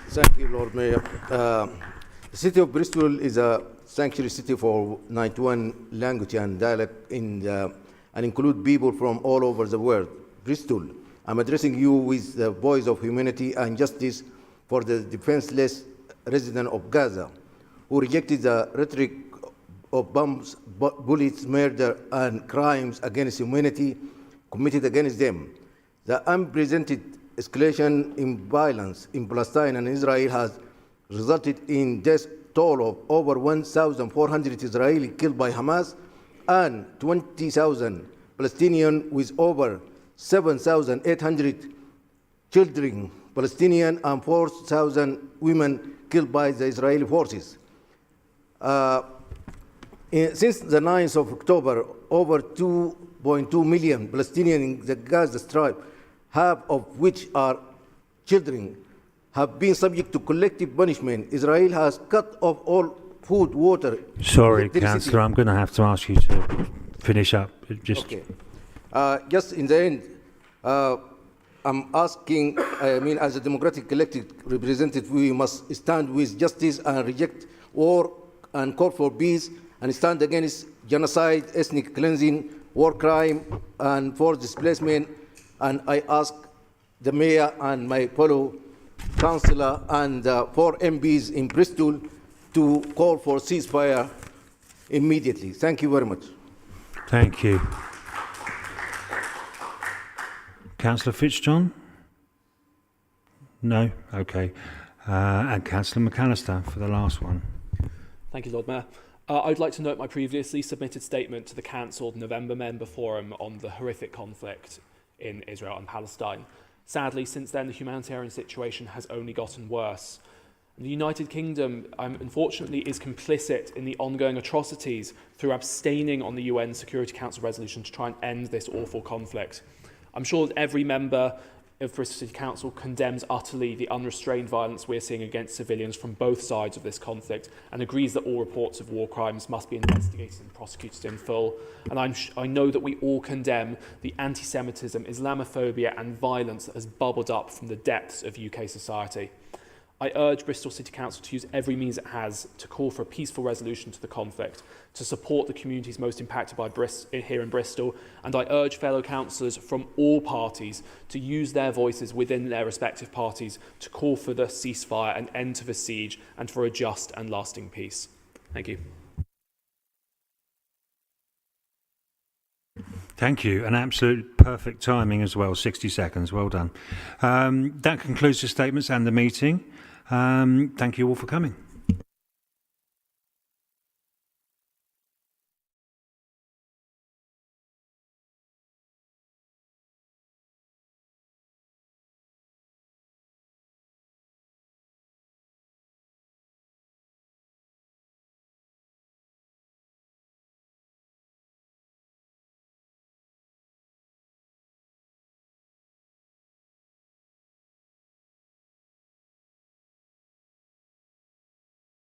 Thank you, Lord Mayor. The city of Bristol is a sanctuary city for 91 language and dialect and include people from all over the world. Bristol, I'm addressing you with the voice of humanity and justice for the defenseless resident of Gaza, who rejected the rhetoric of bombs, bullets, murder, and crimes against humanity committed against them. The unprecedented escalation in violence in Palestine and Israel has resulted in death toll of over 1,400 Israelis killed by Hamas and 20,000 Palestinians, with over 7,800 children Palestinian and 4,000 women killed by the Israeli forces. Since the 9th of October, over 2.2 million Palestinians in the Gaza Strip, half of which are children, have been subject to collective punishment. Israel has cut off all food, water. Sorry, Councillor, I'm going to have to ask you to finish up. Okay. Just in the end, I'm asking, as a democratic elected representative, we must stand with justice and reject war and call for peace and stand against genocide, ethnic cleansing, war crime, and forced displacement. And I ask the Mayor and my fellow councillor and 4 MPs in Bristol to call for ceasefire immediately. Thank you very much. Thank you. Councillor Fitzjohn? No? Okay. And Councillor McAllister for the last one. Thank you, Lord Mayor. I'd like to note my previously submitted statement to the cancelled November Member Forum on the horrific conflict in Israel and Palestine. Sadly, since then, the humanitarian situation has only gotten worse. The United Kingdom, unfortunately, is complicit in the ongoing atrocities through abstaining on the UN Security Council resolution to try and end this awful conflict. I'm sure that every member of Bristol City Council condemns utterly the unrestrained violence we're seeing against civilians from both sides of this conflict and agrees that all reports of war crimes must be investigated and prosecuted in full. And I know that we all condemn the anti-Semitism, Islamophobia and violence that has bubbled up from the depths of UK society. I urge Bristol City Council to use every means it has to call for a peaceful resolution to the conflict, to support the communities most impacted by here in Bristol, and I urge fellow councillors from all parties to use their voices within their respective parties to call for the ceasefire and end to the siege and for a just and lasting peace. Thank you. Thank you. An absolute perfect timing as well, 60 seconds. Well done. That concludes the statements and the meeting. Thank you all for coming.